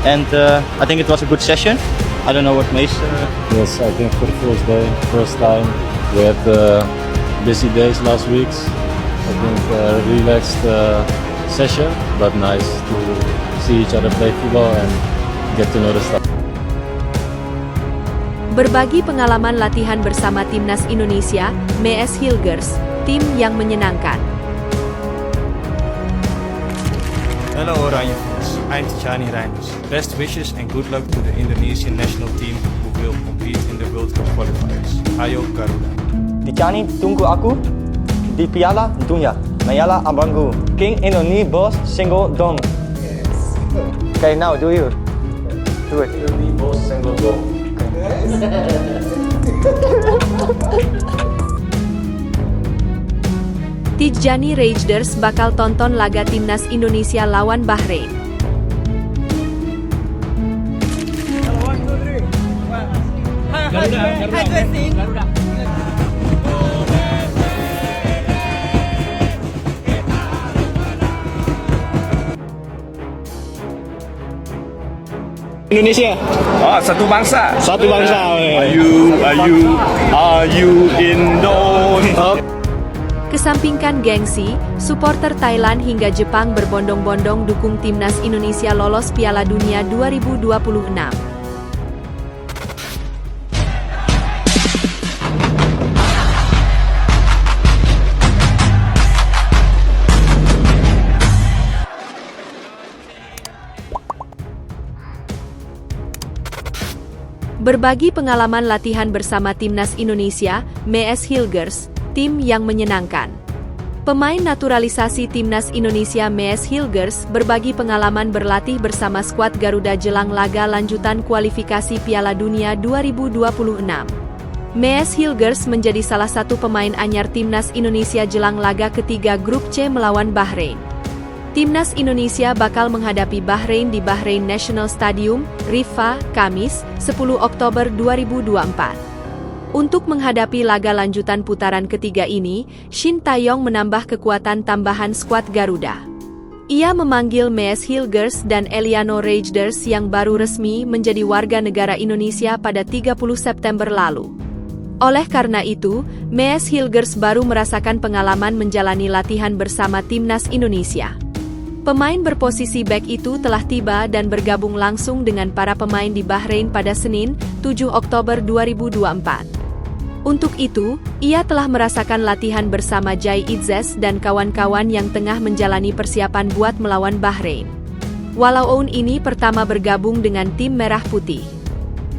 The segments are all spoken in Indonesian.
and I think it was a good session. I don't know what Mace. Yes, I think for the first day, first time, we had busy days last weeks. I think relaxed session, but nice to see each other play football and get to know the staff. Berbagi pengalaman latihan bersama Timnas Indonesia, MES Hilgers, tim yang menyenangkan. Hello Oranje fans, I'm Tijani Reinders. Best wishes and good luck to the Indonesian national team who will compete in the World Cup qualifiers. Ayo Garuda. Tijani tunggu aku di Piala Dunia. Mayala abangku. King Indonesia boss single dom. Yes. Okay, now do you? Do it. Indonesia boss single dom. Tijani Reinders bakal tonton laga Timnas Indonesia lawan Bahrain. Indonesia. Oh, satu bangsa. Satu bangsa. Are you Indonesia? Kesampingkan gengsi, supporter Thailand hingga Jepang berbondong-bondong dukung Timnas Indonesia lolos Piala Dunia 2026. Berbagi pengalaman latihan bersama Timnas Indonesia, MES Hilgers, tim yang menyenangkan. Pemain naturalisasi Timnas Indonesia MES Hilgers berbagi pengalaman berlatih bersama skuad Garuda jelang laga lanjutan kualifikasi Piala Dunia 2026. MES Hilgers menjadi salah satu pemain anyar Timnas Indonesia jelang laga ketiga grup C melawan Bahrain. Timnas Indonesia bakal menghadapi Bahrain di Bahrain National Stadium, Riffa, Kamis, 10 Oktober 2024. Untuk menghadapi laga lanjutan putaran ketiga ini, Shin Taeyong menambah kekuatan tambahan skuad Garuda. Ia memanggil MES Hilgers dan Eliano Reinders yang baru resmi menjadi warga negara Indonesia pada 30 September lalu. Oleh karena itu, MES Hilgers baru merasakan pengalaman menjalani latihan bersama Timnas Indonesia. Pemain berposisi bek itu telah tiba dan bergabung langsung dengan para pemain di Bahrain pada Senin, 7 Oktober 2024. Untuk itu, ia telah merasakan latihan bersama Jai Itzes dan kawan-kawan yang tengah menjalani persiapan buat melawan Bahrain. Walau Oun ini pertama bergabung dengan tim Merah Putih.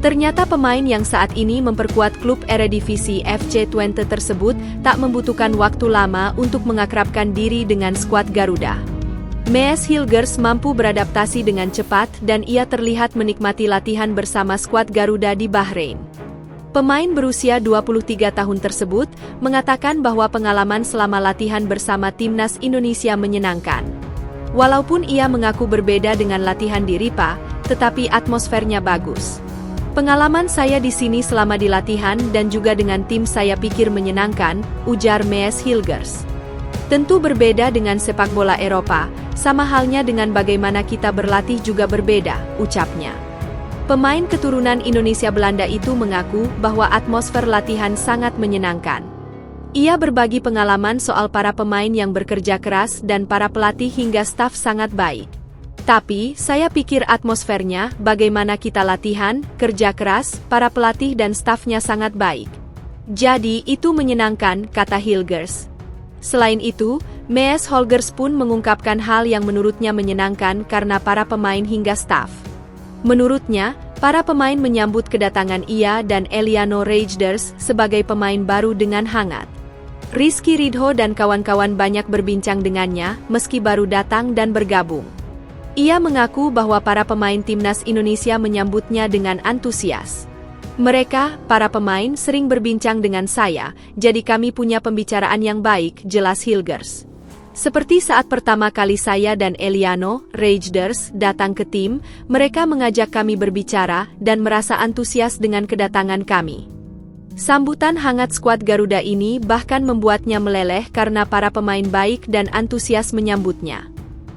Ternyata pemain yang saat ini memperkuat klub Eredivisie FC Twente tersebut tak membutuhkan waktu lama untuk mengakrabkan diri dengan skuad Garuda. MES Hilgers mampu beradaptasi dengan cepat dan ia terlihat menikmati latihan bersama skuad Garuda di Bahrain. Pemain berusia 23 tahun tersebut mengatakan bahwa pengalaman selama latihan bersama Timnas Indonesia menyenangkan. Walaupun ia mengaku berbeda dengan latihan di Riffa, tetapi atmosfernya bagus. Pengalaman saya di sini selama di latihan dan juga dengan tim saya pikir menyenangkan, ujar MES Hilgers. Tentu berbeda dengan sepak bola Eropa, sama halnya dengan bagaimana kita berlatih juga berbeda, ucapnya. Pemain keturunan Indonesia Belanda itu mengaku bahwa atmosfer latihan sangat menyenangkan. Ia berbagi pengalaman soal para pemain yang bekerja keras dan para pelatih hingga staf sangat baik. Tapi, saya pikir atmosfernya, bagaimana kita latihan, kerja keras, para pelatih dan stafnya sangat baik. Jadi, itu menyenangkan, kata Hilgers. Selain itu, MES Hilgers pun mengungkapkan hal yang menurutnya menyenangkan karena para pemain hingga staf. Menurutnya, para pemain menyambut kedatangan ia dan Eliano Reinders sebagai pemain baru dengan hangat. Rizky Ridho dan kawan-kawan banyak berbincang dengannya meski baru datang dan bergabung. Ia mengaku bahwa para pemain Timnas Indonesia menyambutnya dengan antusias. Mereka, para pemain, sering berbincang dengan saya, jadi kami punya pembicaraan yang baik, jelas Hilgers. Seperti saat pertama kali saya dan Eliano Reinders datang ke tim, mereka mengajak kami berbicara dan merasa antusias dengan kedatangan kami. Sambutan hangat skuad Garuda ini bahkan membuatnya meleleh karena para pemain baik dan antusias menyambutnya.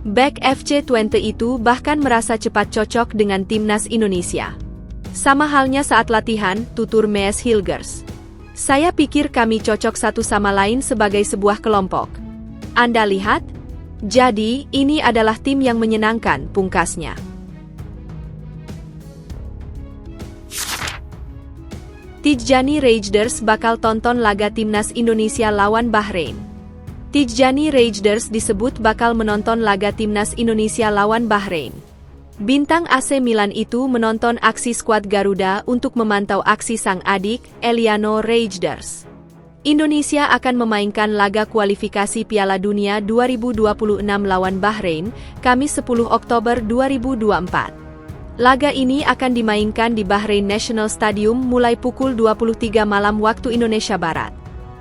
Bek FC20 itu bahkan merasa cepat cocok dengan timnas Indonesia. Sama halnya saat latihan, tutur Mees Hilgers. Saya pikir kami cocok satu sama lain sebagai sebuah kelompok. Anda lihat? Jadi, ini adalah tim yang menyenangkan, pungkasnya. Tijjani Rejders bakal tonton laga timnas Indonesia lawan Bahrain. Tijjani Rejders disebut bakal menonton laga timnas Indonesia lawan Bahrain. Bintang AC Milan itu menonton aksi skuad Garuda untuk memantau aksi sang adik, Eliano Rejders. Indonesia akan memainkan laga kualifikasi Piala Dunia 2026 lawan Bahrain, Kamis 10 Oktober 2024. Laga ini akan dimainkan di Bahrain National Stadium mulai pukul 23 malam waktu Indonesia Barat.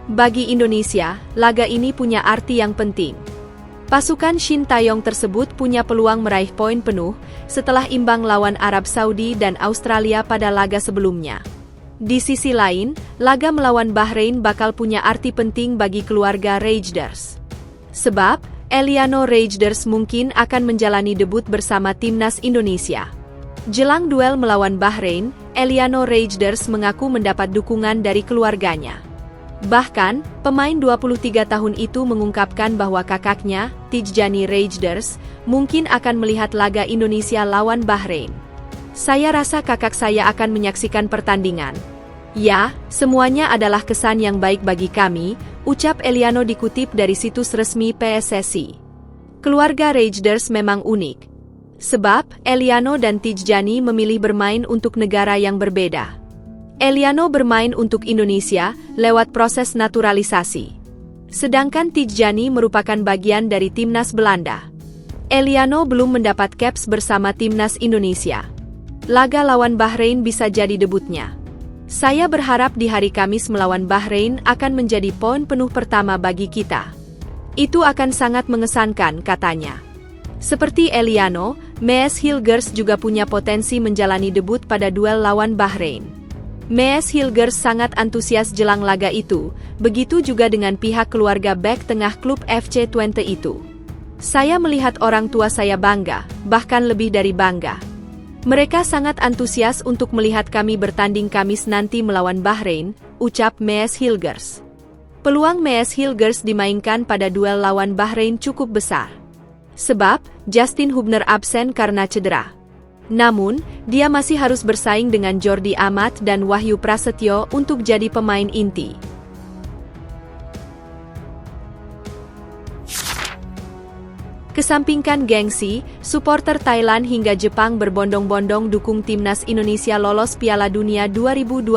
Bagi Indonesia, laga ini punya arti yang penting. Pasukan Shin Taeyong tersebut punya peluang meraih poin penuh setelah imbang lawan Arab Saudi dan Australia pada laga sebelumnya. Di sisi lain, laga melawan Bahrain bakal punya arti penting bagi keluarga Rejders. Sebab, Eliano Rejders mungkin akan menjalani debut bersama timnas Indonesia. Jelang duel melawan Bahrain, Eliano Rejders mengaku mendapat dukungan dari keluarganya. Bahkan, pemain 23 tahun itu mengungkapkan bahwa kakaknya, Tijjani Rejders, mungkin akan melihat laga Indonesia lawan Bahrain. Saya rasa kakak saya akan menyaksikan pertandingan. Ya, semuanya adalah kesan yang baik bagi kami, ucap Eliano dikutip dari situs resmi PSSI. Keluarga Rejders memang unik. Sebab, Eliano dan Tijjani memilih bermain untuk negara yang berbeda. Eliano bermain untuk Indonesia lewat proses naturalisasi. Sedangkan Tijjani merupakan bagian dari timnas Belanda. Eliano belum mendapat caps bersama timnas Indonesia. Laga lawan Bahrain bisa jadi debutnya. Saya berharap di hari Kamis melawan Bahrain akan menjadi poin penuh pertama bagi kita. Itu akan sangat mengesankan, katanya. Seperti Eliano, Mees Hilgers juga punya potensi menjalani debut pada duel lawan Bahrain. Mees Hilgers sangat antusias jelang laga itu, begitu juga dengan pihak keluarga bek tengah klub FC20 itu. Saya melihat orang tua saya bangga, bahkan lebih dari bangga. Mereka sangat antusias untuk melihat kami bertanding Kamis nanti melawan Bahrain, ucap Mees Hilgers. Peluang Mees Hilgers dimainkan pada duel lawan Bahrain cukup besar. Sebab, Justin Hubner absen karena cedera. Namun, dia masih harus bersaing dengan Jordi Amat dan Wahyu Prasetyo untuk jadi pemain inti. Kesampingkan gengsi, supporter Thailand hingga Jepang berbondong-bondong dukung timnas Indonesia lolos Piala Dunia 2026.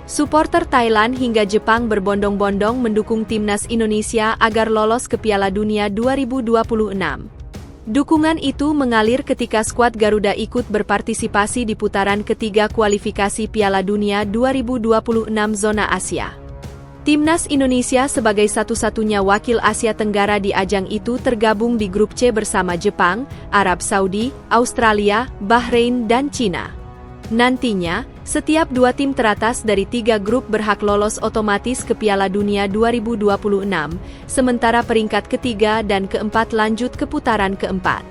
Supporter Thailand hingga Jepang berbondong-bondong mendukung timnas Indonesia agar lolos ke Piala Dunia 2026. Dukungan itu mengalir ketika skuad Garuda ikut berpartisipasi di putaran ketiga kualifikasi Piala Dunia 2026 zona Asia. Timnas Indonesia sebagai satu-satunya wakil Asia Tenggara di ajang itu tergabung di grup C bersama Jepang, Arab Saudi, Australia, Bahrain, dan Cina. Nantinya, setiap dua tim teratas dari tiga grup berhak lolos otomatis ke Piala Dunia 2026, sementara peringkat ketiga dan keempat lanjut ke putaran keempat.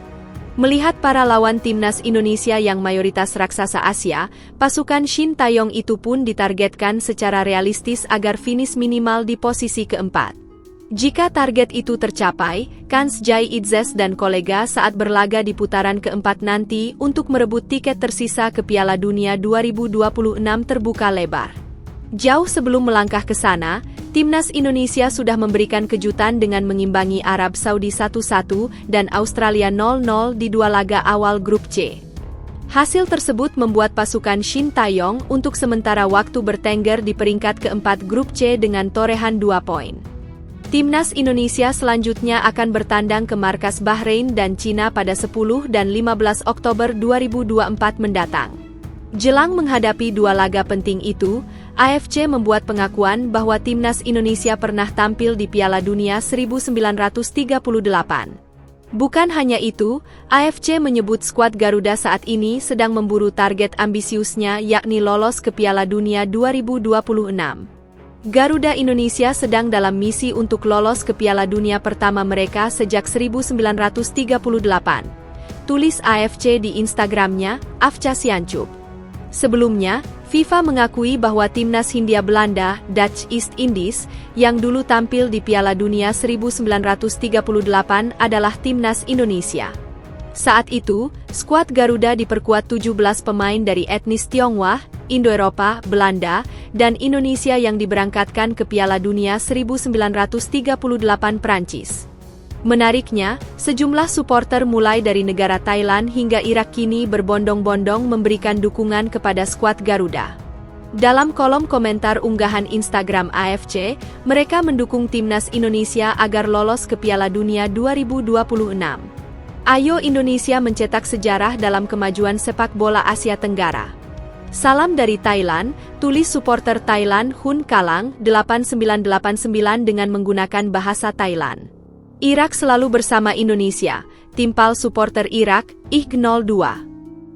Melihat para lawan timnas Indonesia yang mayoritas raksasa Asia, pasukan Shin Taeyong itu pun ditargetkan secara realistis agar finish minimal di posisi keempat. Jika target itu tercapai, kans Jai Itzes dan kolega saat berlaga di putaran keempat nanti untuk merebut tiket tersisa ke Piala Dunia 2026 terbuka lebar. Jauh sebelum melangkah ke sana, timnas Indonesia sudah memberikan kejutan dengan mengimbangi Arab Saudi 1-1 dan Australia 0-0 di dua laga awal grup C. Hasil tersebut membuat pasukan Shin Taeyong untuk sementara waktu bertengger di peringkat keempat grup C dengan torehan 2 poin. Timnas Indonesia selanjutnya akan bertandang ke markas Bahrain dan Cina pada 10 dan 15 Oktober 2024 mendatang. Jelang menghadapi dua laga penting itu, AFC membuat pengakuan bahwa timnas Indonesia pernah tampil di Piala Dunia 1938. Bukan hanya itu, AFC menyebut skuad Garuda saat ini sedang memburu target ambisiusnya yakni lolos ke Piala Dunia 2026. Garuda Indonesia sedang dalam misi untuk lolos ke Piala Dunia pertama mereka sejak 1938. Tulis AFC di Instagramnya, Afca Siancuk. Sebelumnya, FIFA mengakui bahwa timnas Hindia Belanda, Dutch East Indies, yang dulu tampil di Piala Dunia 1938 adalah timnas Indonesia. Saat itu, skuad Garuda diperkuat 17 pemain dari etnis Tionghoa, Indo-Eropa, Belanda, dan Indonesia yang diberangkatkan ke Piala Dunia 1938 Prancis. Menariknya, sejumlah suporter mulai dari negara Thailand hingga Irak kini berbondong-bondong memberikan dukungan kepada skuad Garuda. Dalam kolom komentar unggahan Instagram AFC, mereka mendukung timnas Indonesia agar lolos ke Piala Dunia 2026. Ayo Indonesia mencetak sejarah dalam kemajuan sepak bola Asia Tenggara. Salam dari Thailand, tulis supporter Thailand Hun Kalang 8989 dengan menggunakan bahasa Thailand. Irak selalu bersama Indonesia, timpal supporter Irak, IG02.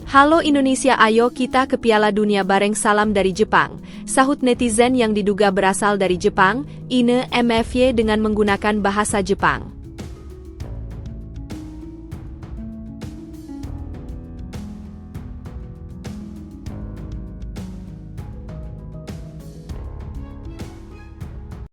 Halo Indonesia, ayo kita ke Piala Dunia bareng, salam dari Jepang, sahut netizen yang diduga berasal dari Jepang, Ine MFY dengan menggunakan bahasa Jepang.